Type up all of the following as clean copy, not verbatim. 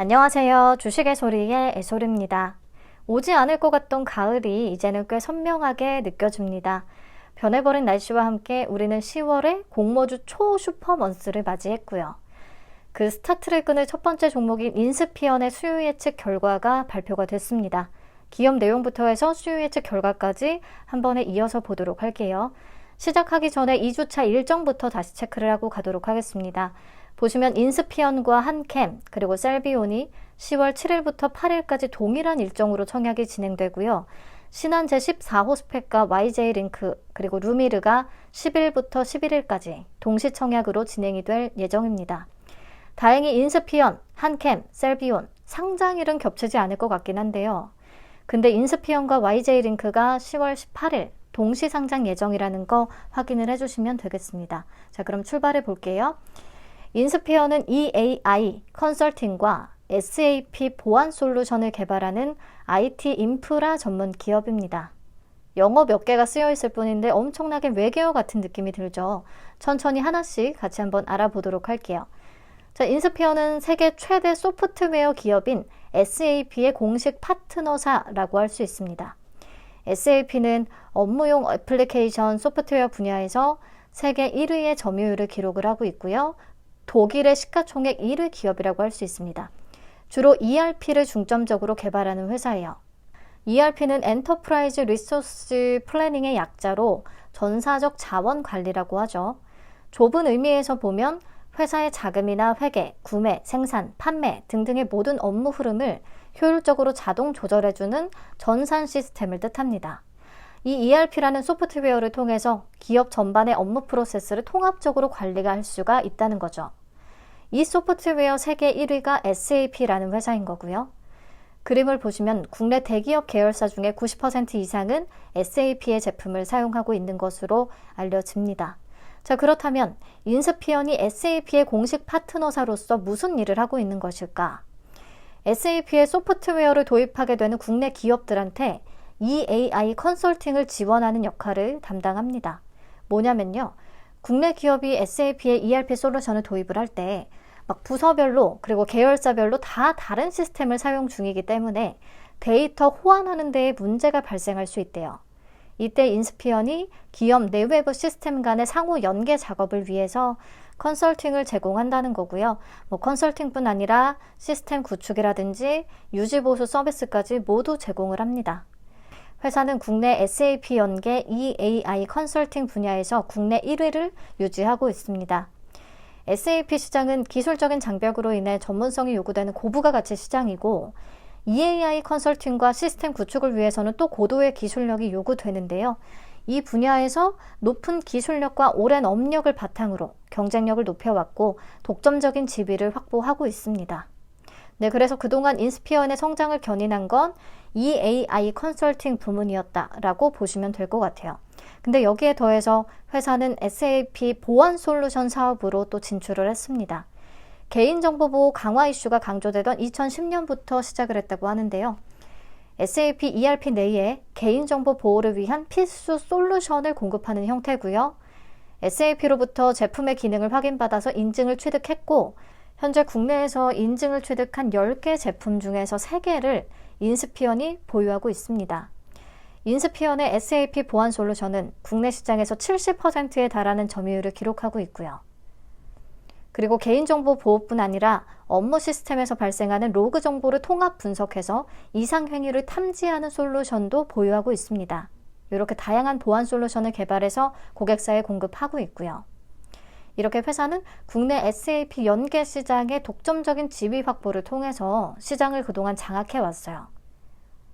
안녕하세요. 주식의 소리의 애솔입니다. 오지 않을 것 같던 가을이 이제는 꽤 선명하게 느껴집니다. 변해버린 날씨와 함께 우리는 10월에 공모주 초슈퍼먼스를 맞이했고요. 그 스타트를 끄는 첫 번째 종목인 인스피언의 수요 예측 결과가 발표가 됐습니다. 기업 내용부터 해서 수요 예측 결과까지 한 번에 이어서 보도록 할게요. 시작하기 전에 2주차 일정부터 다시 체크를 하고 가도록 하겠습니다. 보시면 인스피언과 한캠 그리고 셀비온이 10월 7일부터 8일까지 동일한 일정으로 청약이 진행되고요. 신한 제14호 스펙과 YJ링크 그리고 루미르가 10일부터 11일까지 동시 청약으로 진행이 될 예정입니다. 다행히 인스피언, 한캠, 셀비온 상장일은 겹치지 않을 것 같긴 한데요. 근데 인스피언과 YJ링크가 10월 18일 동시 상장 예정이라는 거 확인을 해주시면 되겠습니다. 자, 그럼 출발해 볼게요. 인스피어는 EAI 컨설팅과 SAP 보안 솔루션을 개발하는 IT 인프라 전문 기업입니다. 영어 몇 개가 쓰여 있을 뿐인데 엄청나게 외계어 같은 느낌이 들죠. 천천히 하나씩 같이 한번 알아보도록 할게요. 자, 인스피어는 세계 최대 소프트웨어 기업인 SAP의 공식 파트너사라고 할 수 있습니다. SAP는 업무용 애플리케이션 소프트웨어 분야에서 세계 1위의 점유율을 기록을 하고 있고요. 독일의 시가총액 1위 기업이라고 할 수 있습니다. 주로 ERP를 중점적으로 개발하는 회사예요. ERP는 엔터프라이즈 리소스 플래닝의 약자로 전사적 자원 관리라고 하죠. 좁은 의미에서 보면 회사의 자금이나 회계, 구매, 생산, 판매 등등의 모든 업무 흐름을 효율적으로 자동 조절해주는 전산 시스템을 뜻합니다. 이 ERP라는 소프트웨어를 통해서 기업 전반의 업무 프로세스를 통합적으로 관리가 할 수가 있다는 거죠. 이 소프트웨어 세계 1위가 SAP라는 회사인 거고요. 그림을 보시면 국내 대기업 계열사 중에 90% 이상은 SAP의 제품을 사용하고 있는 것으로 알려집니다. 자, 그렇다면 인스피언이 SAP의 공식 파트너사로서 무슨 일을 하고 있는 것일까? SAP의 소프트웨어를 도입하게 되는 국내 기업들한테 EAI 컨설팅을 지원하는 역할을 담당합니다. 뭐냐면요. 국내 기업이 SAP의 ERP 솔루션을 도입을 할 때 막 부서별로 그리고 계열사별로 다 다른 시스템을 사용 중이기 때문에 데이터 호환하는 데에 문제가 발생할 수 있대요. 이때 인스피언이 기업 내외부 시스템 간의 상호 연계 작업을 위해서 컨설팅을 제공한다는 거고요. 컨설팅뿐 아니라 시스템 구축이라든지 유지보수 서비스까지 모두 제공을 합니다. 회사는 국내 SAP 연계 EAI 컨설팅 분야에서 국내 1위를 유지하고 있습니다. SAP 시장은 기술적인 장벽으로 인해 전문성이 요구되는 고부가 가치 시장이고 EAI 컨설팅과 시스템 구축을 위해서는 또 고도의 기술력이 요구되는데요. 이 분야에서 높은 기술력과 오랜 업력을 바탕으로 경쟁력을 높여왔고 독점적인 지위를 확보하고 있습니다. 네, 그래서 그동안 인스피언의 성장을 견인한 건 EAI 컨설팅 부문이었다라고 보시면 될 것 같아요. 근데 여기에 더해서 회사는 SAP 보안 솔루션 사업으로 또 진출을 했습니다. 개인정보보호 강화 이슈가 강조되던 2010년부터 시작을 했다고 하는데요. SAP ERP 내에 개인정보 보호를 위한 필수 솔루션을 공급하는 형태고요. SAP로부터 제품의 기능을 확인받아서 인증을 취득했고 현재 국내에서 인증을 취득한 10개 제품 중에서 3개를 인스피언이 보유하고 있습니다. 인스피언의 SAP 보안 솔루션은 국내 시장에서 70%에 달하는 점유율을 기록하고 있고요. 그리고 개인정보 보호뿐 아니라 업무 시스템에서 발생하는 로그 정보를 통합 분석해서 이상 행위를 탐지하는 솔루션도 보유하고 있습니다. 이렇게 다양한 보안 솔루션을 개발해서 고객사에 공급하고 있고요. 이렇게 회사는 국내 SAP 연계 시장의 독점적인 지위 확보를 통해서 시장을 그동안 장악해 왔어요.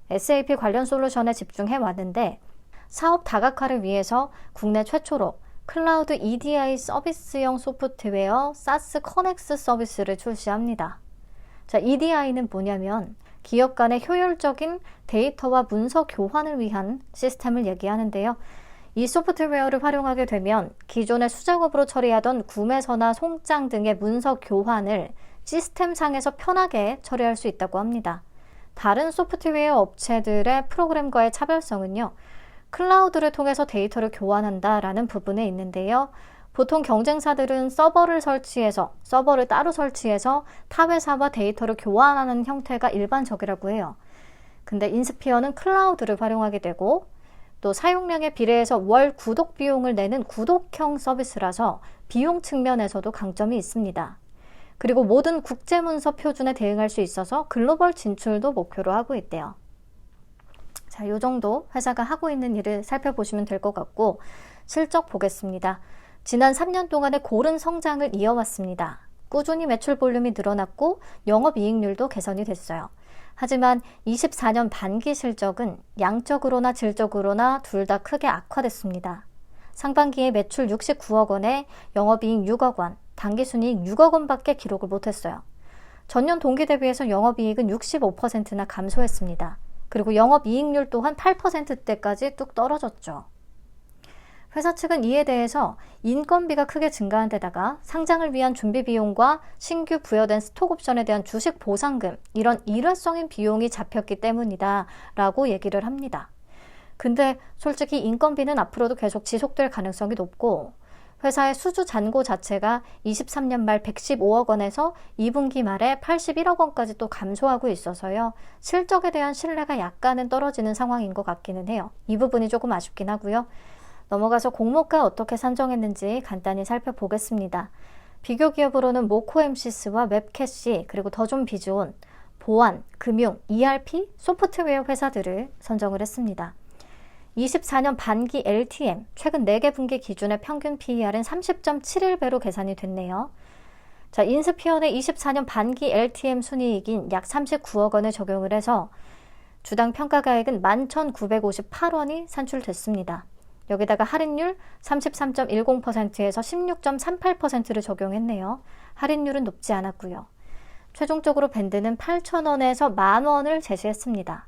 SAP 관련 솔루션에 집중해 왔는데 사업 다각화를 위해서 국내 최초로 클라우드 EDI 서비스형 소프트웨어 SaaS 커넥스 서비스를 출시합니다. 자, EDI는 뭐냐면 기업 간의 효율적인 데이터와 문서 교환을 위한 시스템을 얘기하는데요. 이 소프트웨어를 활용하게 되면 기존의 수작업으로 처리하던 구매서나 송장 등의 문서 교환을 시스템상에서 편하게 처리할 수 있다고 합니다. 다른 소프트웨어 업체들의 프로그램과의 차별성은요. 클라우드를 통해서 데이터를 교환한다라는 부분에 있는데요. 보통 경쟁사들은 서버를 따로 설치해서 타 회사와 데이터를 교환하는 형태가 일반적이라고 해요. 근데 인스피어는 클라우드를 활용하게 되고 또 사용량에 비례해서 월 구독 비용을 내는 구독형 서비스라서 비용 측면에서도 강점이 있습니다. 그리고 모든 국제문서 표준에 대응할 수 있어서 글로벌 진출도 목표로 하고 있대요. 자, 이 정도 회사가 하고 있는 일을 살펴보시면 될 것 같고 실적 보겠습니다. 지난 3년 동안의 고른 성장을 이어왔습니다. 꾸준히 매출 볼륨이 늘어났고 영업이익률도 개선이 됐어요. 하지만 24년 반기 실적은 양적으로나 질적으로나 둘 다 크게 악화됐습니다. 상반기에 매출 69억 원에 영업이익 6억 원, 당기순이익 6억 원밖에 기록을 못했어요. 전년 동기 대비해서 영업이익은 65%나 감소했습니다. 그리고 영업이익률 또한 8%대까지 뚝 떨어졌죠. 회사 측은 이에 대해서 인건비가 크게 증가한 데다가 상장을 위한 준비 비용과 신규 부여된 스톡옵션에 대한 주식 보상금, 이런 일회성인 비용이 잡혔기 때문이다 라고 얘기를 합니다. 근데 솔직히 인건비는 앞으로도 계속 지속될 가능성이 높고 회사의 수주 잔고 자체가 23년 말 115억 원에서 2분기 말에 81억 원까지 또 감소하고 있어서요. 실적에 대한 신뢰가 약간은 떨어지는 상황인 것 같기는 해요. 이 부분이 조금 아쉽긴 하고요. 넘어가서 공모가 어떻게 산정했는지 간단히 살펴보겠습니다. 비교 기업으로는 모코엠시스와 웹캐시, 그리고 더존 비즈온, 보안, 금융, ERP, 소프트웨어 회사들을 선정을 했습니다. 24년 반기 LTM, 최근 4개 분기 기준의 평균 PER은 30.71배로 계산이 됐네요. 자, 인스피어의 24년 반기 LTM 순이익인 약 39억 원을 적용을 해서 주당 평가가액은 11,958원이 산출됐습니다. 여기다가 할인율 33.10%에서 16.38%를 적용했네요. 할인율은 높지 않았고요. 최종적으로 밴드는 8,000원에서 만원을 제시했습니다.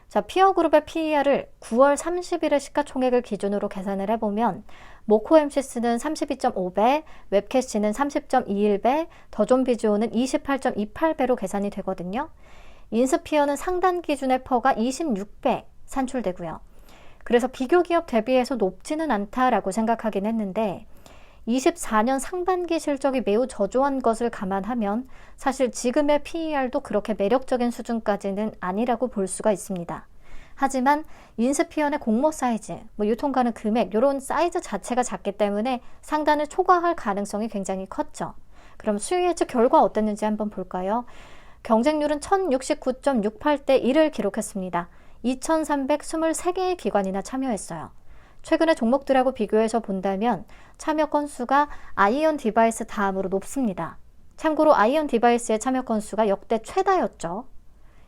자, 피어그룹의 PER을 9월 30일의 시가총액을 기준으로 계산을 해보면 모코엠시스는 32.5배, 웹캐시는 30.21배, 더존비즈온은 28.28배로 계산이 되거든요. 인스피어는 상단 기준의 퍼가 26배 산출되고요. 그래서 비교 기업 대비해서 높지는 않다라고 생각하긴 했는데 24년 상반기 실적이 매우 저조한 것을 감안하면 사실 지금의 PER도 그렇게 매력적인 수준까지는 아니라고 볼 수가 있습니다. 하지만 인스피어의 공모 사이즈, 유통 가능 금액 이런 사이즈 자체가 작기 때문에 상단을 초과할 가능성이 굉장히 컸죠. 그럼 수익 예측 결과 어땠는지 한번 볼까요? 경쟁률은 1069.68대 1을 기록했습니다. 2,323개의 기관이나 참여했어요. 최근의 종목들하고 비교해서 본다면 참여 건수가 아이언 디바이스 다음으로 높습니다. 참고로 아이언 디바이스의 참여 건수가 역대 최다였죠.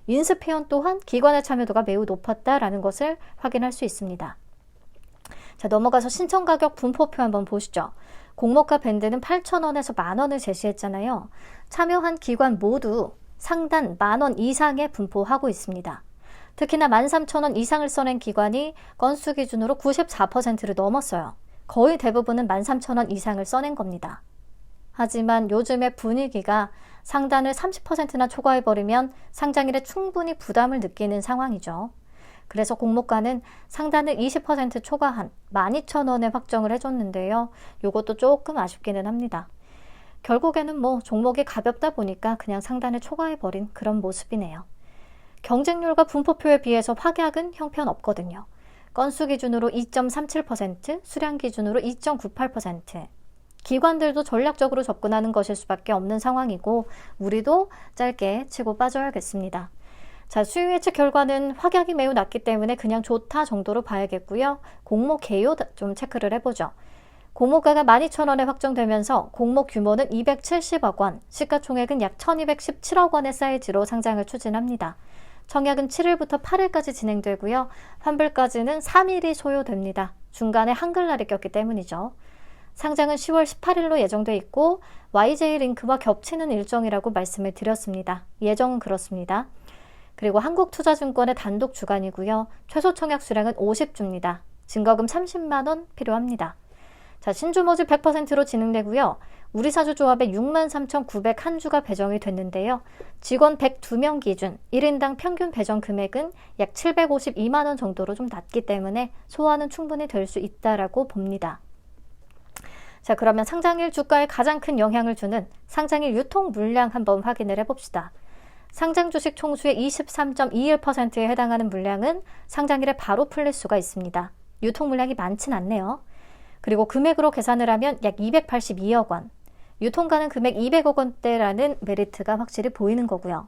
인스피언 또한 기관의 참여도가 매우 높았다라는 것을 확인할 수 있습니다. 자, 넘어가서 신청가격 분포표 한번 보시죠. 공모가 밴드는 8,000원에서 만원을 제시했잖아요. 참여한 기관 모두 상단 만원 이상에 분포하고 있습니다. 특히나 13,000원 이상을 써낸 기관이 건수 기준으로 94%를 넘었어요. 거의 대부분은 13,000원 이상을 써낸 겁니다. 하지만 요즘의 분위기가 상단을 30%나 초과해버리면 상장일에 충분히 부담을 느끼는 상황이죠. 그래서 공모가는 상단을 20% 초과한 12,000원에 확정을 해줬는데요. 이것도 조금 아쉽기는 합니다. 결국에는 종목이 가볍다 보니까 그냥 상단을 초과해버린 그런 모습이네요. 경쟁률과 분포표에 비해서 확약은 형편없거든요. 건수 기준으로 2.37%, 수량 기준으로 2.98%. 기관들도 전략적으로 접근하는 것일 수밖에 없는 상황이고 우리도 짧게 치고 빠져야겠습니다. 자, 수익 예측 결과는 확약이 매우 낮기 때문에 그냥 좋다 정도로 봐야겠고요. 공모 개요 좀 체크를 해보죠. 공모가가 12,000원에 확정되면서 공모 규모는 270억 원, 시가총액은 약 1,217억 원의 사이즈로 상장을 추진합니다. 청약은 7일부터 8일까지 진행되고요. 환불까지는 3일이 소요됩니다. 중간에 한글날이 꼈기 때문이죠. 상장은 10월 18일로 예정돼 있고 YJ링크와 겹치는 일정이라고 말씀을 드렸습니다. 예정은 그렇습니다. 그리고 한국투자증권의 단독 주관이고요. 최소 청약 수량은 50주입니다. 증거금 30만 원 필요합니다. 자, 신주 모집 100%로 진행되고요. 우리사주조합에 63,901주가 배정이 됐는데요. 직원 102명 기준 1인당 평균 배정 금액은 약 752만 원 정도로 좀 낮기 때문에 소화는 충분히 될 수 있다라고 봅니다. 자, 그러면 상장일 주가에 가장 큰 영향을 주는 상장일 유통 물량 한번 확인을 해봅시다. 상장 주식 총수의 23.21%에 해당하는 물량은 상장일에 바로 풀릴 수가 있습니다. 유통 물량이 많진 않네요. 그리고 금액으로 계산을 하면 약 282억 원, 유통 가능 금액 200억 원대라는 메리트가 확실히 보이는 거고요.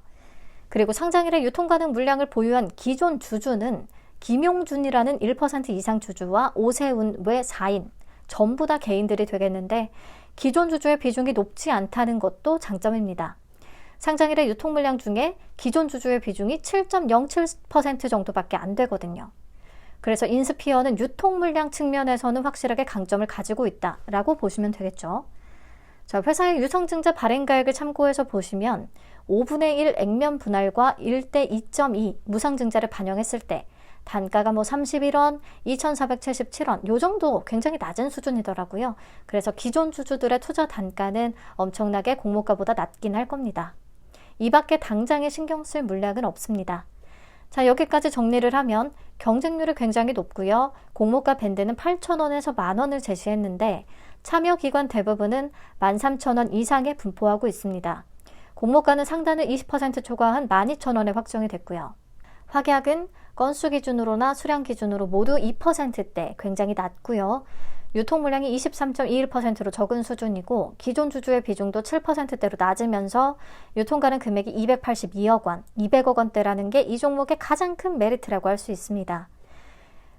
그리고 상장일에 유통 가능 물량을 보유한 기존 주주는 김용준이라는 1% 이상 주주와 오세훈 외 4인, 전부 다 개인들이 되겠는데 기존 주주의 비중이 높지 않다는 것도 장점입니다. 상장일의 유통 물량 중에 기존 주주의 비중이 7.07% 정도밖에 안 되거든요. 그래서 인스피어는 유통 물량 측면에서는 확실하게 강점을 가지고 있다라고 보시면 되겠죠. 자, 회사의 유성증자 발행가액을 참고해서 보시면 5분의 1 액면 분할과 1대 2.2 무상증자를 반영했을 때 단가가 31원, 2,477원 요 정도 굉장히 낮은 수준이더라고요. 그래서 기존 주주들의 투자 단가는 엄청나게 공모가보다 낮긴 할 겁니다. 이 밖에 당장에 신경 쓸 물량은 없습니다. 자, 여기까지 정리를 하면 경쟁률이 굉장히 높고요. 공모가 밴드는 8,000원에서 만원을 제시했는데 참여 기관 대부분은 13,000원 이상에 분포하고 있습니다. 공모가는 상단을 20% 초과한 12,000원에 확정이 됐고요. 확약은 건수 기준으로나 수량 기준으로 모두 2%대 굉장히 낮고요. 유통 물량이 23.21%로 적은 수준이고 기존 주주의 비중도 7%대로 낮으면서 유통 가능 금액이 282억 원, 200억 원대라는 게 이 종목의 가장 큰 메리트라고 할 수 있습니다.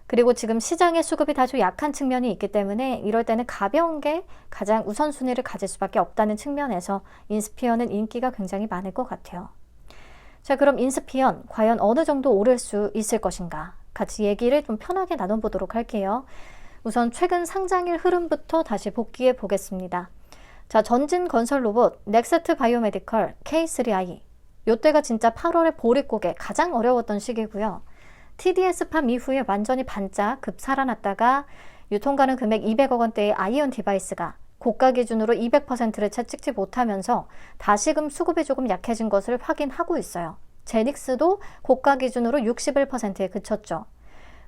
그리고 지금 시장의 수급이 다소 약한 측면이 있기 때문에 이럴 때는 가벼운 게 가장 우선순위를 가질 수밖에 없다는 측면에서 인스피어는 인기가 굉장히 많을 것 같아요. 자, 그럼 인스피언 과연 어느 정도 오를 수 있을 것인가? 같이 얘기를 좀 편하게 나눠보도록 할게요. 우선 최근 상장일 흐름부터 다시 복귀해 보겠습니다. 자, 전진 건설 로봇, 넥스트 바이오메디컬, K3i. 요때가 진짜 8월에 보릿고개 가장 어려웠던 시기고요. TDS팜 이후에 완전히 반짝 급 살아났다가 유통 가능 금액 200억 원대의 아이온 디바이스가 고가 기준으로 200%를 채 찍지 못하면서 다시금 수급이 조금 약해진 것을 확인하고 있어요. 제닉스도 고가 기준으로 61%에 그쳤죠.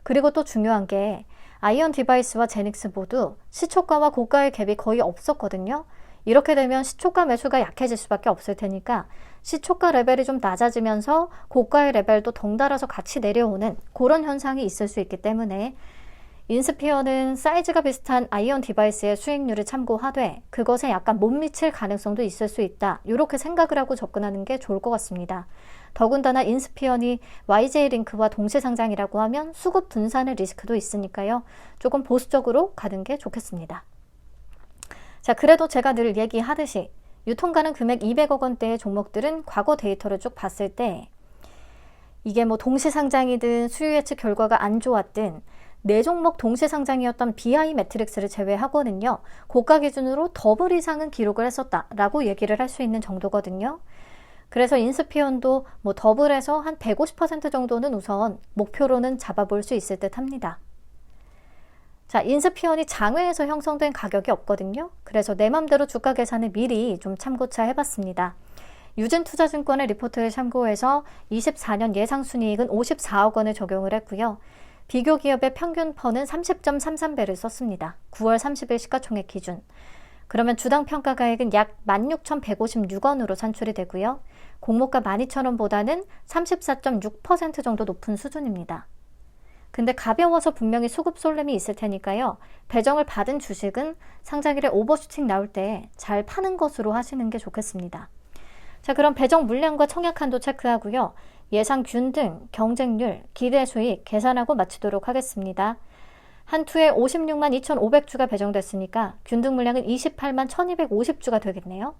그리고 또 중요한 게 아이온 디바이스와 제닉스 모두 시초가와 고가의 갭이 거의 없었거든요. 이렇게 되면 시초가 매수가 약해질 수밖에 없을 테니까 시초가 레벨이 좀 낮아지면서 고가의 레벨도 덩달아서 같이 내려오는 그런 현상이 있을 수 있기 때문에 인스피어는 사이즈가 비슷한 아이온 디바이스의 수익률을 참고하되 그것에 약간 못 미칠 가능성도 있을 수 있다. 이렇게 생각을 하고 접근하는 게 좋을 것 같습니다. 더군다나 인스피언이 YJ링크와 동시 상장이라고 하면 수급 분산의 리스크도 있으니까요. 조금 보수적으로 가는 게 좋겠습니다. 자, 그래도 제가 늘 얘기하듯이 유통 가능 금액 200억 원대의 종목들은 과거 데이터를 쭉 봤을 때 이게 동시 상장이든 수요 예측 결과가 안 좋았든 4종목 동시 상장이었던 BI 매트릭스를 제외하고는요. 고가 기준으로 더블 이상은 기록을 했었다라고 얘기를 할 수 있는 정도거든요. 그래서 인스피언도 더블에서 한 150% 정도는 우선 목표로는 잡아볼 수 있을 듯 합니다. 자, 인스피언이 장외에서 형성된 가격이 없거든요. 그래서 내 맘대로 주가 계산을 미리 좀 참고차 해봤습니다. 유진투자증권의 리포트를 참고해서 24년 예상순이익은 54억 원을 적용을 했고요. 비교 기업의 평균 펀은 30.33배를 썼습니다. 9월 30일 시가총액 기준. 그러면 주당 평가가액은 약 16,156원으로 산출이 되고요. 공모가 12,000원보다는 34.6% 정도 높은 수준입니다. 근데 가벼워서 분명히 수급 쏠림이 있을 테니까요. 배정을 받은 주식은 상장일에 오버슈팅 나올 때 잘 파는 것으로 하시는 게 좋겠습니다. 자, 그럼 배정 물량과 청약 한도 체크하고요. 예상 균등, 경쟁률, 기대 수익 계산하고 마치도록 하겠습니다. 한 투에 56만 2,500주가 배정됐으니까 균등 물량은 28만 1,250주가 되겠네요.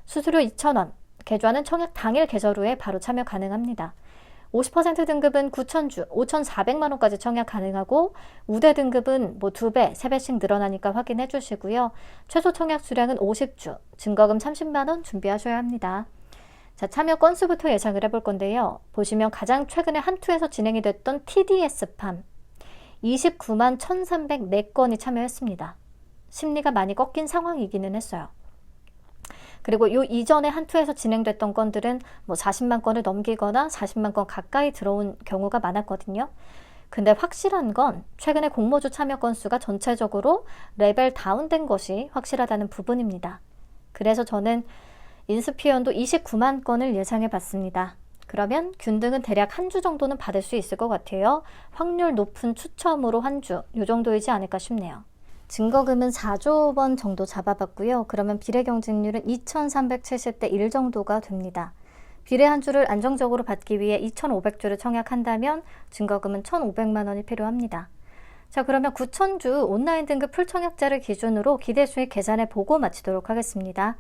수수료 2,000원, 계좌는 청약 당일 개설 후에 바로 참여 가능합니다. 50% 등급은 9,000주, 5,400만 원까지 청약 가능하고 우대 등급은 2배, 3배씩 늘어나니까 확인해 주시고요. 최소 청약 수량은 50주, 증거금 30만 원 준비하셔야 합니다. 자, 참여 건수부터 예상을 해볼 건데요. 보시면 가장 최근에 한 투에서 진행이 됐던 TDS팜 29만 1,304건이 참여했습니다. 심리가 많이 꺾인 상황이기는 했어요. 그리고 요 이전에 한 투에서 진행됐던 건들은 40만 건을 넘기거나 40만 건 가까이 들어온 경우가 많았거든요. 근데 확실한 건 최근에 공모주 참여 건수가 전체적으로 레벨 다운된 것이 확실하다는 부분입니다. 그래서 저는 인스피언도 29만 건을 예상해 봤습니다. 그러면 균등은 대략 한 주 정도는 받을 수 있을 것 같아요. 확률 높은 추첨으로 한 주, 요 정도이지 않을까 싶네요. 증거금은 4조 원 정도 잡아봤고요. 그러면 비례 경쟁률은 2,370대 1 정도가 됩니다. 비례 한 주를 안정적으로 받기 위해 2,500주를 청약한다면 증거금은 1,500만 원이 필요합니다. 자, 그러면 9,000주 온라인 등급 풀청약자를 기준으로 기대 수익 계산해 보고 마치도록 하겠습니다.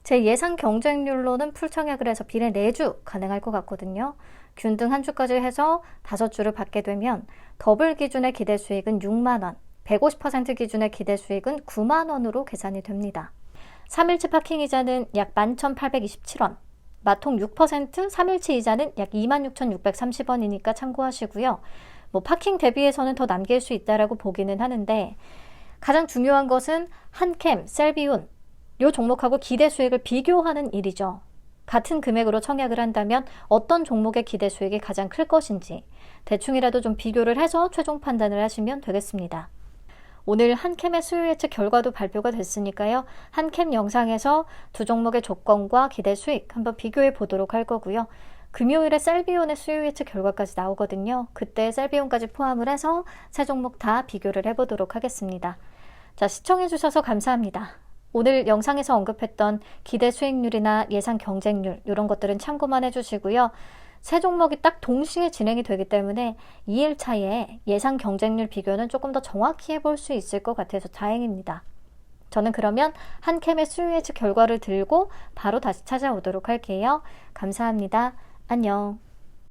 제 예상 경쟁률로는 풀청약을 해서 비례 4주 가능할 것 같거든요. 균등 한 주까지 해서 5주를 받게 되면 더블 기준의 기대 수익은 6만 원, 150% 기준의 기대 수익은 9만 원으로 계산이 됩니다. 3일치 파킹 이자는 약 11,827원, 마통 6%, 3일치 이자는 약 26,630원이니까 참고하시고요. 파킹 대비해서는 더 남길 수 있다라고 보기는 하는데 가장 중요한 것은 한캠, 셀비온 이 종목하고 기대 수익을 비교하는 일이죠. 같은 금액으로 청약을 한다면 어떤 종목의 기대 수익이 가장 클 것인지 대충이라도 좀 비교를 해서 최종 판단을 하시면 되겠습니다. 오늘 한캠의 수요 예측 결과도 발표가 됐으니까요. 한캠 영상에서 두 종목의 조건과 기대 수익 한번 비교해 보도록 할 거고요. 금요일에 셀비온의 수요 예측 결과까지 나오거든요. 그때 셀비온까지 포함을 해서 세 종목 다 비교를 해보도록 하겠습니다. 자, 시청해 주셔서 감사합니다. 오늘 영상에서 언급했던 기대 수익률이나 예상 경쟁률 이런 것들은 참고만 해주시고요. 세 종목이 딱 동시에 진행이 되기 때문에 2일 차에 예상 경쟁률 비교는 조금 더 정확히 해볼 수 있을 것 같아서 다행입니다. 저는 그러면 한캠의 수요 예측 결과를 들고 바로 다시 찾아오도록 할게요. 감사합니다. 안녕.